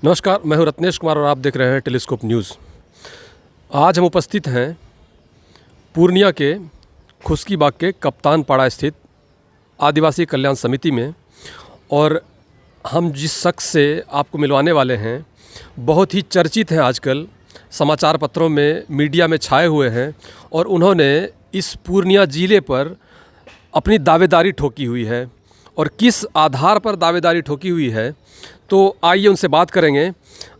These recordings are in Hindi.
नमस्कार, मैं हूं रत्नेश कुमार और आप देख रहे हैं टेलीस्कोप न्यूज़। आज हम उपस्थित हैं पूर्णिया के खुश्की बाग के कप्तान पाड़ा स्थित आदिवासी कल्याण समिति में, और हम जिस शख्स से आपको मिलवाने वाले हैं बहुत ही चर्चित हैं, आजकल समाचार पत्रों में, मीडिया में छाए हुए हैं, और उन्होंने इस पूर्णिया ज़िले पर अपनी दावेदारी ठोकी हुई है। और किस आधार पर दावेदारी ठोकी हुई है, तो आइए उनसे बात करेंगे।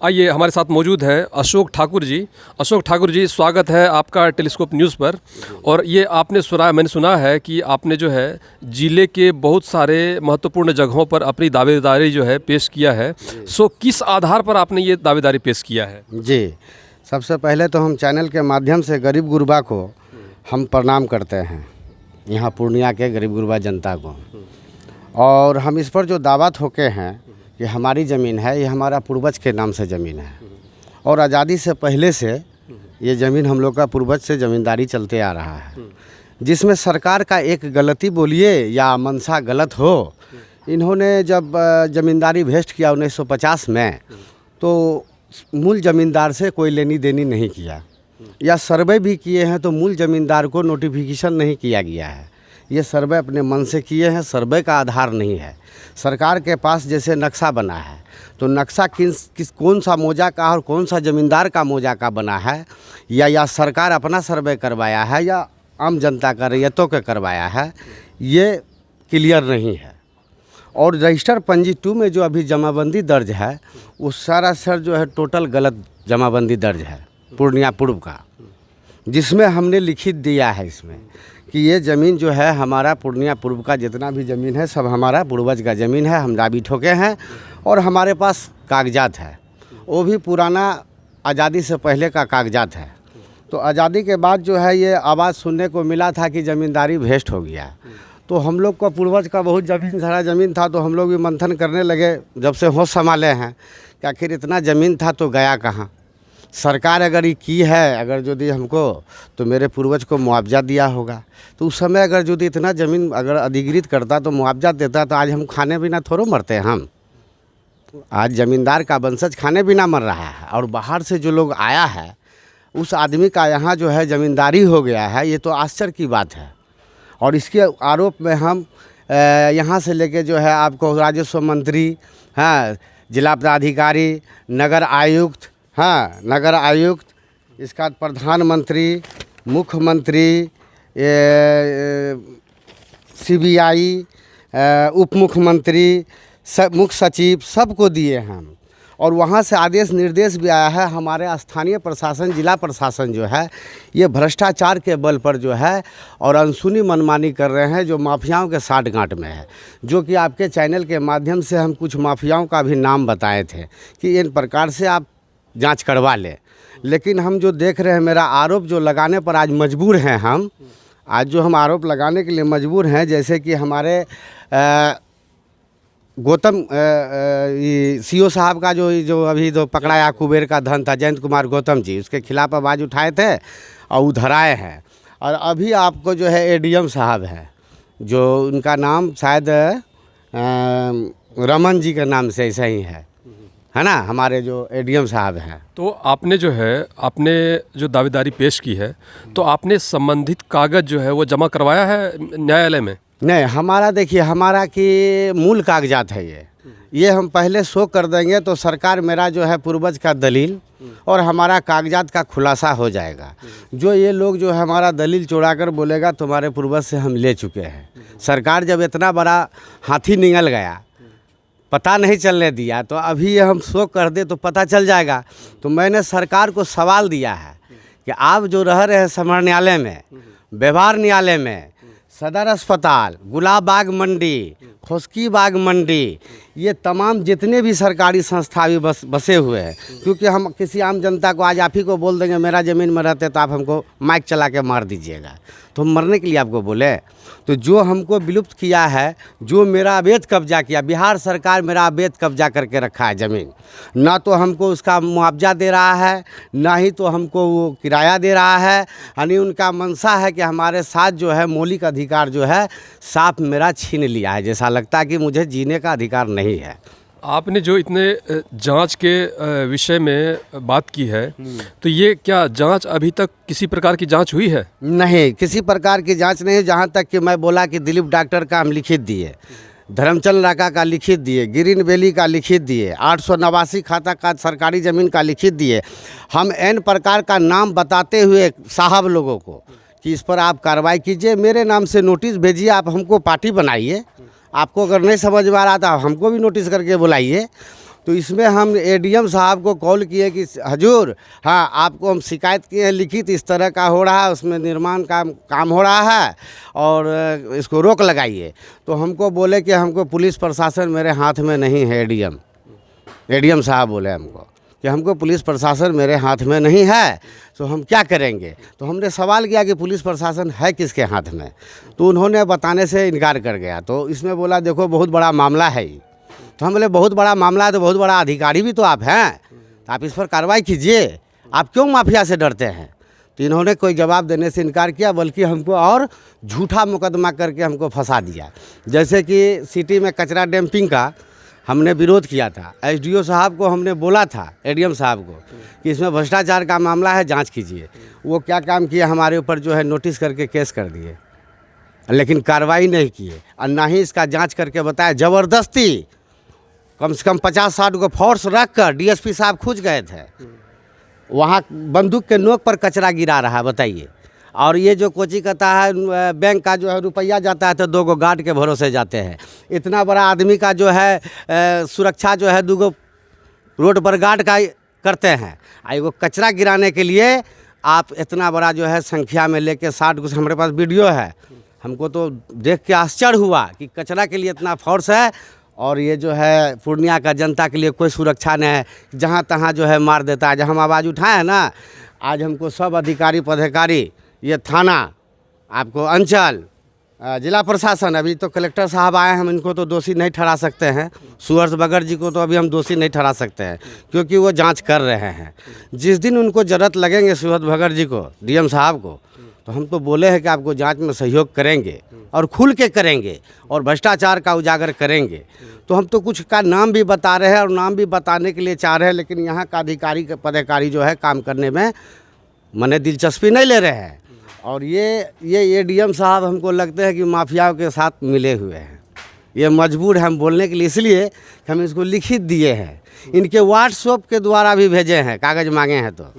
आइए, हमारे साथ मौजूद हैं अशोक ठाकुर जी। अशोक ठाकुर जी, स्वागत है आपका टेलीस्कोप न्यूज़ पर। और ये मैंने सुना है कि आपने जो है ज़िले के बहुत सारे महत्वपूर्ण जगहों पर अपनी दावेदारी जो है पेश किया है। किस आधार पर आपने ये दावेदारी पेश किया है? जी, सबसे पहले तो हम चैनल के माध्यम से गरीब गुरबा को हम प्रणाम करते हैं, यहाँ पूर्णिया के गरीब गुरबा जनता को। और हम इस पर जो दावा ठोके हैं कि हमारी ज़मीन है, ये हमारा पूर्वज के नाम से ज़मीन है, और आज़ादी से पहले से ये ज़मीन हम लोग का पूर्वज से ज़मींदारी चलते आ रहा है, जिसमें सरकार का एक गलती बोलिए या मंशा गलत हो। इन्होंने जब ज़मींदारी भेस्ट किया 1950 में, तो मूल ज़मींदार से कोई लेनी देनी नहीं किया, या सर्वे भी किए हैं तो मूल ज़मींदार को नोटिफिकेशन नहीं किया गया है। ये सर्वे अपने मन से किए हैं, सर्वे का आधार नहीं है। सरकार के पास जैसे नक्शा बना है, तो नक्शा कौन सा मौजा का और कौन सा ज़मींदार का मौजा का बना है, या सरकार अपना सर्वे करवाया है या आम जनता का रैयतों के करवाया है, ये क्लियर नहीं है। और रजिस्टर पंजी 2 में जो अभी जमाबंदी दर्ज है, वो सरासर जो है टोटल गलत जमाबंदी दर्ज है पूर्णिया पूर्व का, जिसमें हमने लिखित दिया है इसमें कि ये ज़मीन जो है हमारा पूर्णिया पूर्व का जितना भी ज़मीन है सब हमारा पूर्वज का ज़मीन है, हम दावी ठोके हैं। और हमारे पास कागजात है, वो भी पुराना आज़ादी से पहले का कागजात है। तो आज़ादी के बाद जो है ये आवाज़ सुनने को मिला था कि ज़मींदारी भेस्ट हो गया। तो हम लोग को पूर्वज का बहुत सारा ज़मीन था, तो हम लोग भी मंथन करने लगे जब से होश संभाले हैं कि आखिर इतना ज़मीन था तो गया कहाँ। सरकार अगर ये की है, अगर जो दी हमको, तो मेरे पूर्वज को मुआवजा दिया होगा। तो उस समय अगर जो दी इतना ज़मीन अगर अधिग्रहित करता तो मुआवजा देता, तो आज हम खाने बिना थोड़ो मरते। हम आज ज़मींदार का वंशज खाने बिना मर रहा है, और बाहर से जो लोग आया है उस आदमी का यहाँ जो है ज़मींदारी हो गया है। ये तो आश्चर्य की बात है। और इसके आरोप में हम यहाँ से लेके जो है आपको राजस्व मंत्री, हाँ, जिला पदाधिकारी, नगर आयुक्त, हाँ, नगर आयुक्त, इसका प्रधानमंत्री, मुख्यमंत्री, CBI, उप मुख्यमंत्री, मुख्य सचिव, सबको दिए हम। और वहाँ से आदेश निर्देश भी आया है। हमारे स्थानीय प्रशासन, जिला प्रशासन जो है ये भ्रष्टाचार के बल पर जो है और अनसुनी मनमानी कर रहे हैं, जो माफियाओं के साठगांठ में है। जो कि आपके चैनल के माध्यम से हम कुछ माफियाओं का भी नाम बताए थे कि इन प्रकार से आप जांच करवा ले। लेकिन हम जो देख रहे हैं, मेरा आरोप जो लगाने पर आज मजबूर हैं हम, आज जो हम आरोप लगाने के लिए मजबूर हैं, जैसे कि हमारे गौतम CO साहब का जो अभी जो पकड़ाया कुबेर का धन था, जयंत कुमार गौतम जी, उसके खिलाफ आवाज़ उठाए थे और उधराए हैं। और अभी आपको जो है ADM साहब हैं, जो उनका नाम शायद रमन जी के नाम से ऐसा ही है ना, हमारे जो ADM साहब हैं। तो आपने जो दावेदारी पेश की है, तो आपने संबंधित कागज़ जो है वो जमा करवाया है न्यायालय में? नहीं, हमारा देखिए, हमारा कि मूल कागजात है ये हम पहले शो कर देंगे तो सरकार मेरा जो है पूर्वज का दलील और हमारा कागजात का खुलासा हो जाएगा। जो ये लोग जो है हमारा दलील चुरा कर बोलेगा तुम्हारे पूर्वज से हम ले चुके हैं। सरकार जब इतना बड़ा हाथी निगल गया, पता नहीं चलने दिया, तो अभी ये हम शो कर दे तो पता चल जाएगा। तो मैंने सरकार को सवाल दिया है कि आप जो रह रहे हैं समर न्यायालय में, व्यवहार न्यायालय में, सदर अस्पताल, गुलाब बाग मंडी, खुश्की बाग मंडी, ये तमाम जितने भी सरकारी संस्था भी बसे हुए हैं। क्योंकि हम किसी आम जनता को आज आप ही को बोल देंगे मेरा ज़मीन में रहते तो आप हमको माइक चला के मार दीजिएगा, तो हम मरने के लिए आपको बोले? तो जो हमको विलुप्त किया है, जो मेरा अवैध कब्जा किया, बिहार सरकार मेरा अवैध कब्जा करके रखा है ज़मीन, ना तो हमको उसका मुआवजा दे रहा है, ना ही तो हमको वो किराया दे रहा है। यानी उनका मंशा है कि हमारे साथ जो है मौलिक अधिकार जो है साफ मेरा छीन लिया है, जैसा लगता है कि मुझे जीने का अधिकार नहीं है। आपने जो इतने जांच के विषय में बात की है, तो ये क्या जांच अभी तक किसी प्रकार की जांच हुई है? नहीं, किसी प्रकार की जांच नहीं। जहाँ तक कि मैं बोला कि दिलीप डॉक्टर का हम लिखित दिए, धर्मचंद राका का लिखित दिए, गिरीन बेली का लिखित दिए, 889 खाता का सरकारी ज़मीन का लिखित दिए। हम एन प्रकार का नाम बताते हुए साहब लोगों को कि इस पर आप कार्रवाई कीजिए, मेरे नाम से नोटिस भेजिए, आप हमको पार्टी बनाइए। आपको अगर नहीं समझ में आ रहा था हमको भी नोटिस करके बुलाइए। तो इसमें हम एडीएम साहब को कॉल किए कि हजूर, हाँ आपको हम शिकायत किए हैं लिखित, इस तरह का हो रहा है, उसमें निर्माण काम हो रहा है और इसको रोक लगाइए। तो हमको बोले कि हमको पुलिस प्रशासन मेरे हाथ में नहीं है। एडीएम साहब बोले हमको कि हमको पुलिस प्रशासन मेरे हाथ में नहीं है, तो हम क्या करेंगे। तो हमने सवाल किया कि पुलिस प्रशासन है किसके हाथ में, तो उन्होंने बताने से इनकार कर गया। तो इसमें बोला देखो बहुत बड़ा मामला है ये। तो हम बोले बहुत बड़ा मामला है तो बहुत बड़ा अधिकारी भी तो आप हैं, तो आप इस पर कार्रवाई कीजिए, आप क्यों माफिया से डरते हैं। तो इन्होंने कोई जवाब देने से इनकार किया, बल्कि हमको और झूठा मुकदमा करके हमको फंसा दिया। जैसे कि सिटी में कचरा डंपिंग का हमने विरोध किया था, एसडीओ साहब को हमने बोला था, एडीएम साहब को, कि इसमें भ्रष्टाचार का मामला है, जांच कीजिए। वो क्या काम किए, हमारे ऊपर जो है नोटिस करके केस कर दिए, लेकिन कार्रवाई नहीं किए और ना ही इसका जांच करके बताया। ज़बरदस्ती कम से कम 50-60 को फोर्स रख कर डीएसपी साहब खुद गए थे, वहाँ बंदूक के नोक पर कचरा गिरा रहा है, बताइए। और ये जो कोची कहता है बैंक का जो है रुपया जाता है तो 2 गो गार्ड के भरोसे जाते हैं। इतना बड़ा आदमी का जो है सुरक्षा जो है 2 गो रोड पर गार्ड का करते हैं, एगो कचरा गिराने के लिए आप इतना बड़ा जो है संख्या में लेके 60 को, हमारे पास वीडियो है। हमको तो देख के आश्चर्य हुआ कि कचरा के लिए इतना फोर्स है और ये जो है पूर्णिया का जनता के लिए कोई सुरक्षा नहीं है, जहाँ तहाँ जो है मार देता है। जब हम आवाज़ उठाए हैं ना, आज हमको सब अधिकारी पदाधिकारी, ये थाना, आपको अंचल, जिला प्रशासन, अभी तो कलेक्टर साहब आए हैं, हम इनको तो दोषी नहीं ठहरा सकते हैं। सुहर्ष बगर जी को तो अभी हम दोषी नहीं ठहरा सकते हैं, क्योंकि वो जांच कर रहे हैं। जिस दिन उनको ज़रूरत लगेंगे सुहर्ष बगर जी को, डीएम साहब को, तो हम तो बोले हैं कि आपको जांच में सहयोग करेंगे और खुल के करेंगे और भ्रष्टाचार का उजागर करेंगे। तो हम तो कुछ का नाम भी बता रहे हैं और नाम भी बताने के लिए चाह रहे हैं, लेकिन यहाँ का अधिकारी पदाधिकारी जो है काम करने में मने दिलचस्पी नहीं ले रहे हैं। और ये एडीएम साहब हमको लगते हैं कि माफियाओं के साथ मिले हुए हैं। ये मजबूर है हम बोलने के लिए, इसलिए कि हम इसको लिखित दिए हैं, इनके व्हाट्सएप के द्वारा भी भेजे हैं, कागज़ मांगे हैं तो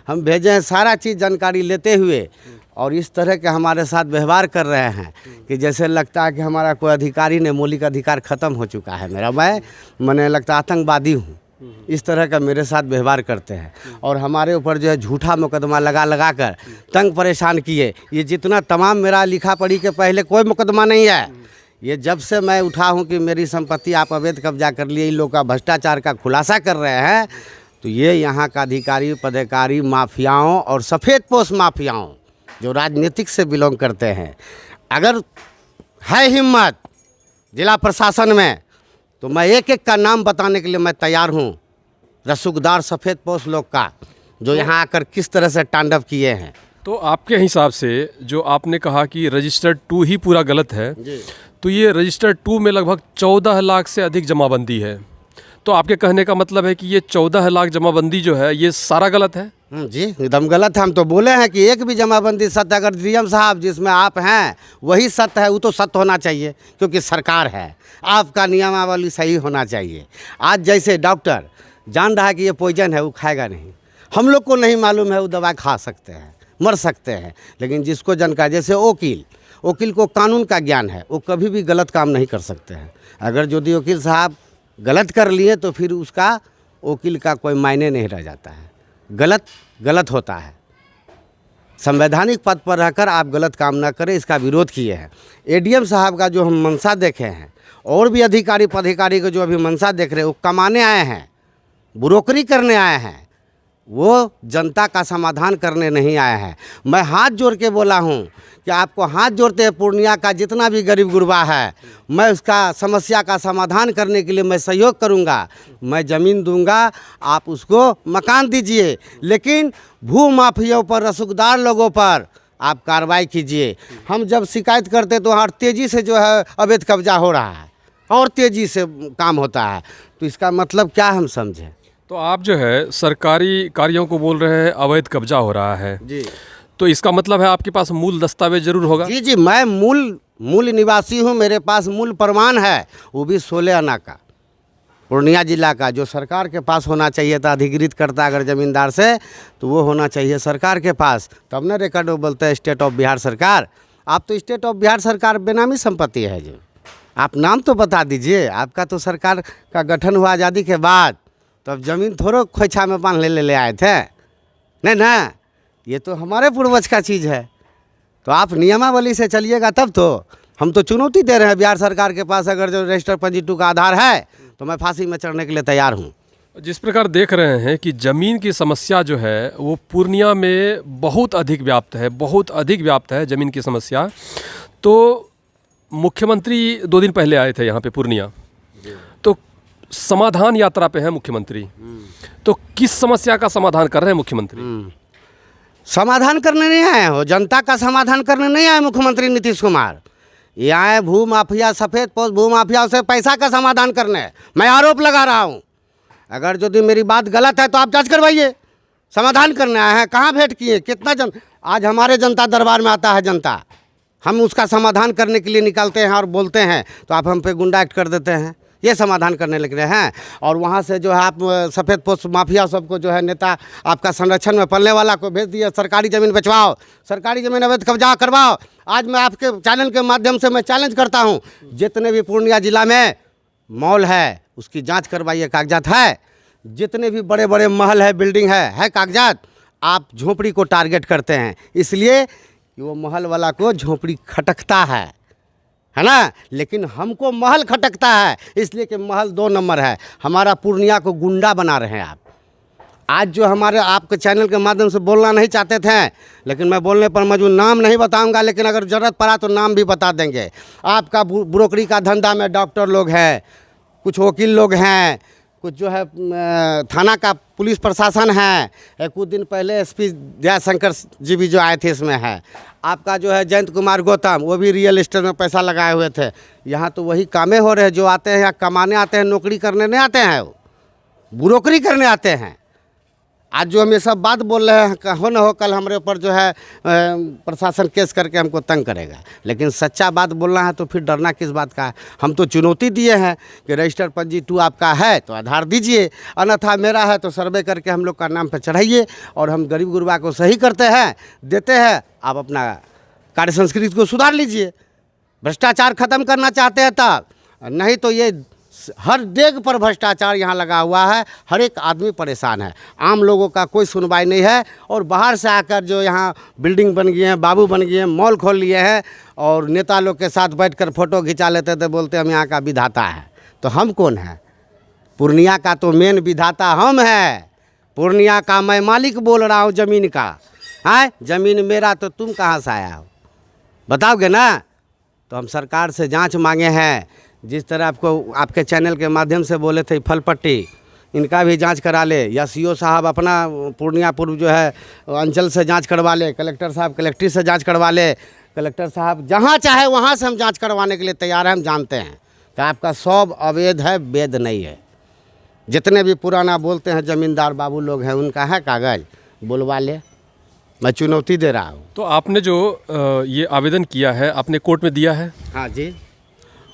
हम भेजे हैं, सारा चीज़ जानकारी लेते हुए। और इस तरह के हमारे साथ व्यवहार कर रहे हैं कि जैसे लगता है कि हमारा कोई अधिकारी ने, मौलिक अधिकार ख़त्म हो चुका है मेरा, मैंने लगता आतंकवादी हूँ, इस तरह का मेरे साथ व्यवहार करते हैं। और हमारे ऊपर जो है झूठा मुकदमा लगा कर तंग परेशान किए। ये जितना तमाम मेरा लिखा पढ़ी के पहले कोई मुकदमा नहीं है, ये जब से मैं उठा हूँ कि मेरी संपत्ति आप अवैध कब्जा कर लिए, इन लोग का भ्रष्टाचार का खुलासा कर रहे हैं, तो ये यहाँ का अधिकारी पदाधिकारी माफियाओं और सफ़ेदपोश माफियाओं जो राजनीतिक से बिलोंग करते हैं, अगर है हिम्मत जिला प्रशासन में, तो मैं एक एक का नाम बताने के लिए मैं तैयार हूँ। रसूखदार सफ़ेदपोश लोग का जो यहाँ आकर किस तरह से तांडव किए हैं। तो आपके हिसाब से जो आपने कहा कि रजिस्टर्ड 2 ही पूरा गलत है, तो ये रजिस्टर्ड 2 में लगभग 14 लाख से अधिक जमाबंदी है। तो आपके कहने का मतलब है कि ये 14 लाख जमाबंदी जो है ये सारा गलत है? जी एकदम गलत है। हम तो बोले हैं कि एक भी जमाबंदी सत्य, अगर डीएम साहब जिसमें आप हैं वही सत्य है, वो तो सत्य होना चाहिए, क्योंकि सरकार है, आपका नियमावली सही होना चाहिए। आज जैसे डॉक्टर जान रहा है कि ये पॉइजन है, वो खाएगा नहीं, हम लोग को नहीं मालूम है, वो दवा खा सकते हैं, मर सकते हैं, लेकिन जिसको जानकारी, जैसे वकील को कानून का ज्ञान है, वो कभी भी गलत काम नहीं कर सकते हैं। अगर यदि वकील साहब गलत कर लिए तो फिर उसका वकील का कोई मायने नहीं रह जाता है। गलत होता है। संवैधानिक पद पर रहकर आप गलत काम ना करें, इसका विरोध किए हैं। एडीएम साहब का जो हम मंशा देखे हैं, और भी अधिकारी पदाधिकारी को जो अभी मंशा देख रहे हैं, वो कमाने आए हैं, ब्रोकरी करने आए हैं, वो जनता का समाधान करने नहीं आए हैं। मैं हाथ जोड़ के बोला हूँ कि आपको हाथ जोड़ते हैं, पूर्णिया का जितना भी गरीब गुरबा है, मैं उसका समस्या का समाधान करने के लिए मैं सहयोग करूँगा। मैं ज़मीन दूंगा, आप उसको मकान दीजिए, लेकिन भू माफियाओं पर, रसूखदार लोगों पर आप कार्रवाई कीजिए। हम जब शिकायत करते तो हर तेज़ी से जो है अवैध कब्जा हो रहा है, और तेज़ी से काम होता है। तो इसका मतलब क्या हम समझें? तो आप जो है सरकारी कार्यों को बोल रहे हैं अवैध कब्जा हो रहा है, जी तो इसका मतलब है आपके पास मूल दस्तावेज जरूर होगा। जी जी, मैं मूल निवासी हूँ, मेरे पास मूल प्रमाण है, वो भी 16 आना का, पूर्णिया जिला का, जो सरकार के पास होना चाहिए था। अधिकृत करता अगर ज़मींदार से तो वो होना चाहिए सरकार के पास, तब ना रिकॉर्ड वो बोलते हैं स्टेट ऑफ बिहार सरकार। आप तो स्टेट ऑफ बिहार सरकार बेनामी संपत्ति है। जो आप नाम तो बता दीजिए, आपका तो सरकार का गठन हुआ आज़ादी के बाद, तो अब ज़मीन थोड़ा खोइछा में बांध ले आए थे, नहीं ना, ये तो हमारे पूर्वज का चीज़ है। तो आप नियमावली से चलिएगा तब तो। हम तो चुनौती दे रहे हैं बिहार सरकार के पास, अगर जो रजिस्टर पंजी 2 का आधार है तो मैं फांसी में चढ़ने के लिए तैयार हूँ। जिस प्रकार देख रहे हैं कि ज़मीन की समस्या जो है वो पूर्णिया में बहुत अधिक व्याप्त है, बहुत अधिक व्याप्त है ज़मीन की समस्या। तो मुख्यमंत्री 2 दिन पहले आए थे यहाँ पे पूर्णिया, तो समाधान यात्रा पे है मुख्यमंत्री, तो किस समस्या का समाधान कर रहे हैं मुख्यमंत्री? समाधान करने नहीं आए हो, जनता का समाधान करने नहीं आए मुख्यमंत्री नीतीश कुमार। ये आए भू माफिया, सफ़ेद पोस्ट भू माफिया से पैसा का समाधान करने। मैं आरोप लगा रहा हूँ, अगर यदि मेरी बात गलत है तो आप जांच करवाइए। समाधान करने आए हैं, कहाँ भेंट किए, कितना आज हमारे जनता दरबार में आता है जनता, हम उसका समाधान करने के लिए निकलते हैं और बोलते हैं तो आप हम पे गुंडा एक्ट कर देते हैं। ये समाधान करने लग रहे हैं। और वहाँ से जो है आप सफ़ेद पोस्ट माफिया सबको जो है नेता आपका संरक्षण में पलने वाला को भेज दिए, सरकारी ज़मीन बचवाओ, सरकारी ज़मीन अवैध कब्जा करवाओ। आज मैं आपके चैनल के माध्यम से मैं चैलेंज करता हूँ, जितने भी पूर्णिया जिला में मॉल है उसकी जांच करवाइए, कागजात है। जितने भी बड़े बड़े महल है, बिल्डिंग है कागजात। आप झोपड़ी को टारगेट करते हैं इसलिए कि वो महल वाला को झोपड़ी खटकता है ना, लेकिन हमको महल खटकता है इसलिए कि महल 2 नंबर है। हमारा पूर्णिया को गुंडा बना रहे हैं आप। आज जो हमारे आपके चैनल के माध्यम से बोलना नहीं चाहते थे, लेकिन मैं बोलने पर मौजूद नाम नहीं बताऊंगा, लेकिन अगर ज़रूरत पड़ा तो नाम भी बता देंगे। आपका ब्रोकरी का धंधा में डॉक्टर लोग हैं, कुछ वकील लोग हैं, कुछ जो है थाना का पुलिस प्रशासन है। कुछ दिन पहले एसपी जयशंकर जी भी जो आए थे इसमें है। आपका जो है जयंत कुमार गौतम, वो भी रियल एस्टेट में पैसा लगाए हुए थे। यहाँ तो वही कामें हो रहे हैं, जो आते हैं यहाँ कमाने आते हैं, नौकरी करने नहीं आते हैं, वो ब्रोकरी करने आते हैं। आज जो हम ये सब बात बोल रहे हैं, हो न हो कल हमारे ऊपर जो है प्रशासन केस करके हमको तंग करेगा, लेकिन सच्चा बात बोलना है तो फिर डरना किस बात का है। हम तो चुनौती दिए हैं कि रजिस्टर पंजी 2 आपका है तो आधार दीजिए, अन्यथा मेरा है तो सर्वे करके हम लोग का नाम पर चढ़ाइए और हम गरीब गुरबा को सही करते हैं, देते हैं। आप अपना कार्य संस्कृति को सुधार लीजिए। भ्रष्टाचार खत्म करना चाहते हैं तब, नहीं तो ये हर डेग पर भ्रष्टाचार यहाँ लगा हुआ है। हर एक आदमी परेशान है, आम लोगों का कोई सुनवाई नहीं है। और बाहर से आकर जो यहाँ बिल्डिंग बन गई हैं, बाबू बन गए हैं, मॉल खोल लिए हैं और नेता लोग के साथ बैठकर फ़ोटो खिंचा लेते थे, बोलते हम यहाँ का विधाता है। तो हम कौन है? पूर्णिया का तो मेन विधाता हम हैं। पूर्णिया का मैं मालिक बोल रहा हूँ ज़मीन का। है ज़मीन मेरा तो तुम कहाँ से आया हो, बताओगे ना? तो हम सरकार से जाँच मांगे हैं। जिस तरह आपको आपके चैनल के माध्यम से बोले थे फल पट्टी, इनका भी जांच करा ले, या सीओ साहब अपना पूर्णिया पूर्व जो है अंचल से जांच करवा ले, कलेक्टर साहब कलेक्ट्री से जांच करवा ले, कलेक्टर साहब जहां चाहे वहां से हम जांच करवाने के लिए तैयार हैं। हम जानते हैं कि आपका सब अवैध है, वैध नहीं है। जितने भी पुराना बोलते हैं ज़मींदार बाबू लोग हैं, उनका है कागज़, बुलवा ले। मैं चुनौती दे रहा हूँ। तो आपने जो ये आवेदन किया है आपने कोर्ट में दिया है? हाँ जी,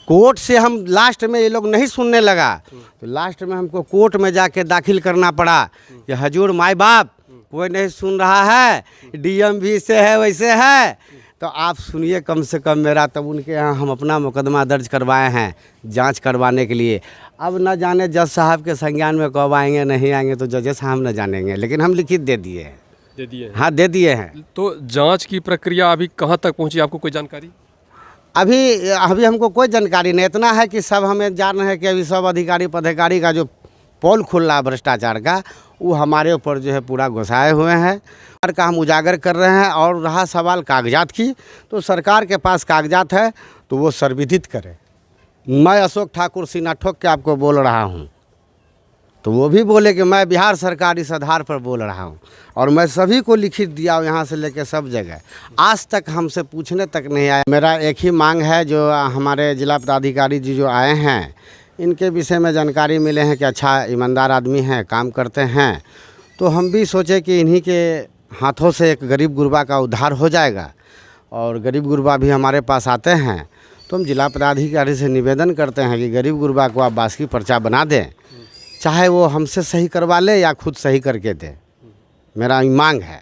कोर्ट से हम लास्ट में ये लोग नहीं सुनने लगा तो लास्ट में हमको कोर्ट में जाके दाखिल करना पड़ा कि हजूर माई बाप कोई नहीं सुन रहा है, डीएम भी से है वैसे है, तो आप सुनिए कम से कम मेरा। तब उनके यहाँ हम अपना मुकदमा दर्ज करवाए हैं जांच करवाने के लिए। अब न जाने जज साहब के संज्ञान में कब आएंगे नहीं आएंगे, तो जजेस साहब न जानेंगे, लेकिन हम लिखित दे दिए हैं। दे दिए हैं? हाँ दे दिए हैं। तो जांच की प्रक्रिया अभी कहाँ तक पहुँची, आपको कोई जानकारी? अभी हमको कोई जानकारी नहीं। इतना है कि सब हमें जान रहे हैं कि अभी सब अधिकारी पदाधिकारी का जो पोल खुल रहा है भ्रष्टाचार का, वो हमारे ऊपर जो है पूरा घुसाए हुए हैं। सरकार का हम उजागर कर रहे हैं। और रहा सवाल कागजात की, तो सरकार के पास कागजात है तो वो सर्विदित करे। मैं अशोक ठाकुर सीना ठोक के आपको बोल रहा हूँ, तो वो भी बोले कि मैं बिहार सरकार इस आधार पर बोल रहा हूँ, और मैं सभी को लिखित दिया हूँ, यहाँ से लेकर सब जगह। आज तक हमसे पूछने तक नहीं आया। मेरा एक ही मांग है, जो हमारे जिला पदाधिकारी जी जो आए हैं, इनके विषय में जानकारी मिले हैं कि अच्छा ईमानदार आदमी हैं, काम करते हैं, तो हम भी सोचे कि इन्हीं के हाथों से एक गरीब गुरबा का उद्धार हो जाएगा। और गरीब गुरबा भी हमारे पास आते हैं, तो हम जिला पदाधिकारी से निवेदन करते हैं कि गरीब गुरबा को आप बास्की पर्चा बना दें, चाहे वो हमसे सही करवा ले या खुद सही करके दे, मेरा मांग है।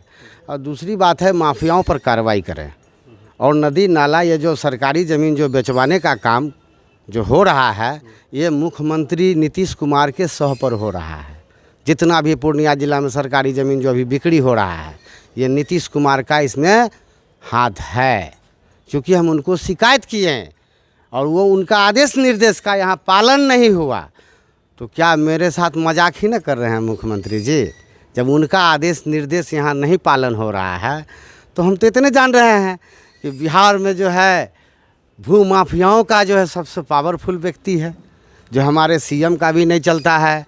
और दूसरी बात है, माफियाओं पर कार्रवाई करें, और नदी नाला ये जो सरकारी ज़मीन जो बेचवाने का काम जो हो रहा है, ये मुख्यमंत्री नीतीश कुमार के सह पर हो रहा है। जितना भी पूर्णिया जिला में सरकारी ज़मीन जो अभी बिक्री हो रहा है, ये नीतीश कुमार का इसमें हाथ है। क्योंकि हम उनको शिकायत किए हैं और वो उनका आदेश निर्देश का यहाँ पालन नहीं हुआ, तो क्या मेरे साथ मजाक ही न कर रहे हैं मुख्यमंत्री जी? जब उनका आदेश निर्देश यहाँ नहीं पालन हो रहा है, तो हम तो इतने जान रहे हैं कि बिहार में जो है भू माफियाओं का जो है सबसे पावरफुल व्यक्ति है, जो हमारे सीएम का भी नहीं चलता है,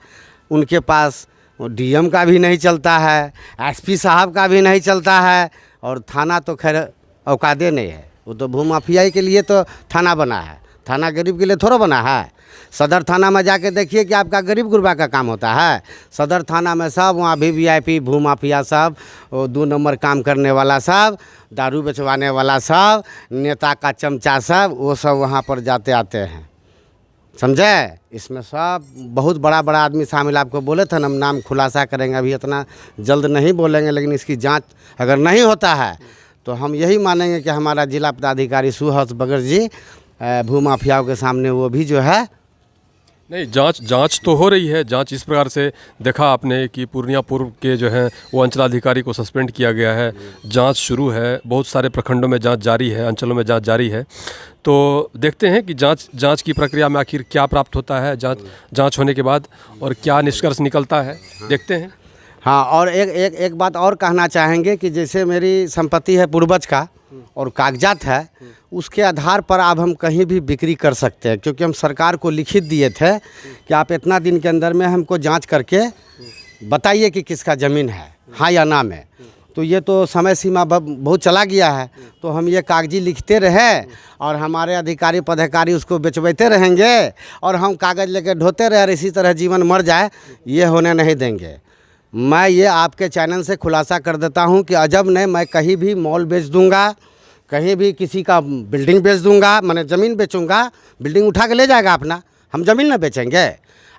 उनके पास डीएम का भी नहीं चलता है, एसपी साहब का भी नहीं चलता है, और थाना तो खैर औकादे नहीं है। वो तो भू माफियाई के लिए तो थाना बना है, थाना गरीब के लिए थोड़ा बना है। सदर थाना में जाके देखिए कि आपका गरीब गुरबा का काम होता है। सदर थाना में सब वहाँ भी वीआईपी भू माफिया सब, वो 2 नंबर काम करने वाला सब, दारू बेचवाने वाला सब, नेता का चमचा सब, वो सब वहाँ पर जाते आते हैं, समझे? इसमें सब बहुत बड़ा बड़ा आदमी शामिल। आपको बोले थे ना, हम नाम खुलासा करेंगे, अभी इतना जल्द नहीं बोलेंगे, लेकिन इसकी जांच अगर नहीं होता है तो हम यही मानेंगे कि हमारा जिला पदाधिकारी सुहस बगर जी भू माफियाओं के सामने वो भी जो है। नहीं, जांच तो हो रही है। जांच इस प्रकार से देखा आपने कि पूर्णिया पूर्व के जो हैं वो अंचलाधिकारी को सस्पेंड किया गया है, जांच शुरू है, बहुत सारे प्रखंडों में जांच जारी है, अंचलों में जांच जारी है। तो देखते हैं कि जांच की प्रक्रिया में आखिर क्या प्राप्त होता है, जांच होने के बाद, और क्या निष्कर्ष निकलता है, देखते हैं। हाँ, और एक बात और कहना चाहेंगे कि जैसे मेरी संपत्ति है पूर्वज का और कागजात है, उसके आधार पर अब हम कहीं भी बिक्री कर सकते हैं, क्योंकि हम सरकार को लिखित दिए थे कि आप इतना दिन के अंदर में हमको जांच करके बताइए कि किसका ज़मीन है, हाँ या ना में। तो ये तो समय सीमा बहुत चला गया है, तो हम ये कागजी लिखते रहे और हमारे अधिकारी पदाधिकारी उसको बेचवाते रहेंगे और हम कागज़ लेके ढोते रहे और इसी तरह जीवन मर जाए, ये होने नहीं देंगे। मैं ये आपके चैनल से खुलासा कर देता हूँ कि अजब नहीं, मैं कहीं भी मॉल बेच दूँगा, कहीं भी किसी का बिल्डिंग बेच दूँगा, मैंने ज़मीन बेचूँगा, बिल्डिंग उठा के ले जाएगा अपना, हम ज़मीन ना बेचेंगे।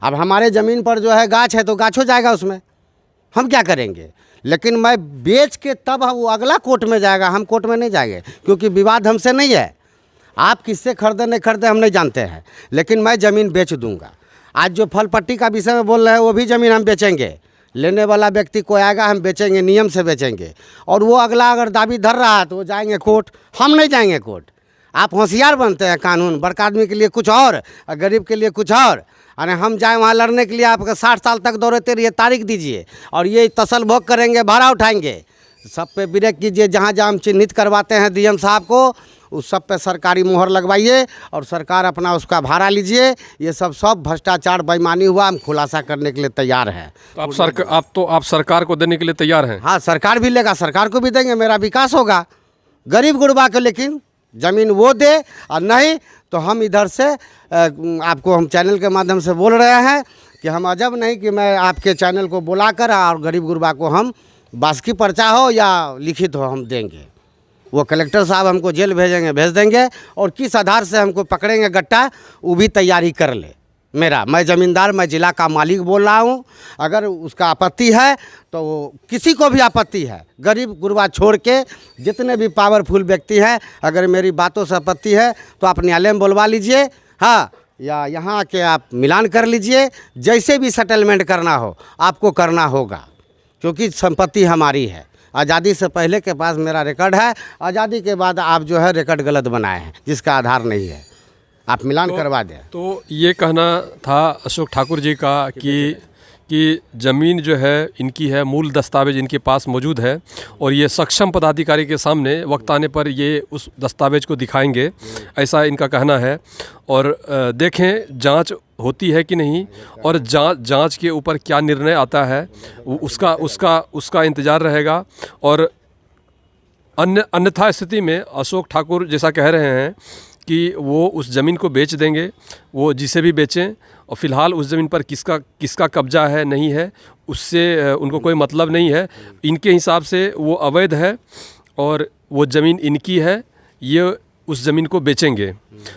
अब हमारे ज़मीन पर जो है गाछ है तो गाछ हो जाएगा, उसमें हम क्या करेंगे? लेकिन मैं बेच के तब वो अगला कोर्ट में जाएगा, हम कोर्ट में नहीं जाएंगे, क्योंकि विवाद हमसे नहीं है। आप किससे खरीदे नहीं खरीदे हम नहीं जानते हैं, लेकिन मैं ज़मीन बेच दूँगा। आज जो फल पट्टी का विषय में बोल रहे हैं, वो भी ज़मीन हम बेचेंगे। लेने वाला व्यक्ति को आएगा, हम बेचेंगे, नियम से बेचेंगे, और वो अगला अगर दाबी धर रहा है तो वो जाएंगे कोर्ट, हम नहीं जाएंगे कोर्ट। आप होशियार बनते हैं, कानून बड़का आदमी के लिए कुछ और गरीब के लिए कुछ और। अरे हम जाए वहाँ लड़ने के लिए, आपका 60 साल तक दौड़ते रहिए, तारीख दीजिए और ये तसल भोग करेंगे, भाड़ा उठाएंगे। सब पे ब्रेक कीजिए, जहाँ जहाँ हम चिन्हित करवाते हैं डीएम साहब को, उस सब पे सरकारी मोहर लगवाइए और सरकार अपना उसका भाड़ा लीजिए। ये सब भ्रष्टाचार बेईमानी हुआ, हम खुलासा करने के लिए तैयार हैं। तो आप सरकार को देने के लिए तैयार हैं? हाँ, सरकार भी लेगा, सरकार को भी देंगे, मेरा विकास होगा। गरीब गुरबा को लेकिन ज़मीन वो दे, और नहीं तो हम इधर से आपको हम चैनल के माध्यम से बोल रहे हैं कि हम अजब नहीं कि मैं आपके चैनल को बुलाकर और गरीब गुरबा को हम बास्की पर्चा हो या लिखित हो हम देंगे। वो कलेक्टर साहब हमको जेल भेजेंगे, भेज देंगे, और किस आधार से हमको पकड़ेंगे गट्टा, वो भी तैयारी कर ले। मैं ज़मींदार, मैं ज़िला का मालिक बोल रहा हूँ। अगर उसका आपत्ति है तो किसी को भी आपत्ति है, गरीब गुरबा छोड़ के जितने भी पावरफुल व्यक्ति हैं, अगर मेरी बातों से आपत्ति है तो आप न्यायालय में बुलवा लीजिए, हाँ, या यहाँ के आप मिलान कर लीजिए। जैसे भी सेटलमेंट करना हो आपको करना होगा, क्योंकि संपत्ति हमारी है। आज़ादी से पहले के पास मेरा रिकॉर्ड है, आज़ादी के बाद आप जो है रिकॉर्ड गलत बनाए हैं, जिसका आधार नहीं है, आप मिलान करवा दें। तो ये कहना था अशोक ठाकुर जी का कि ज़मीन जो है इनकी है, मूल दस्तावेज इनके पास मौजूद है और ये सक्षम पदाधिकारी के सामने वक्त आने पर ये उस दस्तावेज को दिखाएंगे, ऐसा इनका कहना है। और देखें जांच होती है कि नहीं और जांच के ऊपर क्या निर्णय आता है उसका इंतज़ार रहेगा। और अन्यथा स्थिति में अशोक ठाकुर जैसा कह रहे हैं कि वो उस ज़मीन को बेच देंगे, वो जिसे भी बेचें, और फ़िलहाल उस ज़मीन पर किसका कब्जा है नहीं है उससे उनको कोई मतलब नहीं है। इनके हिसाब से वो अवैध है और वो ज़मीन इनकी है, ये उस ज़मीन को बेचेंगे।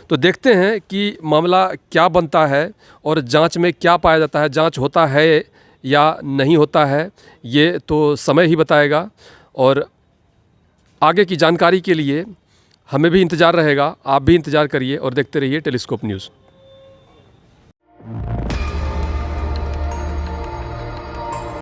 तो देखते हैं कि मामला क्या बनता है और जांच में क्या पाया जाता है, जांच होता है या नहीं होता है, ये तो समय ही बताएगा। और आगे की जानकारी के लिए हमें भी इंतज़ार रहेगा, आप भी इंतज़ार करिए और देखते रहिए टेलीस्कोप न्यूज़।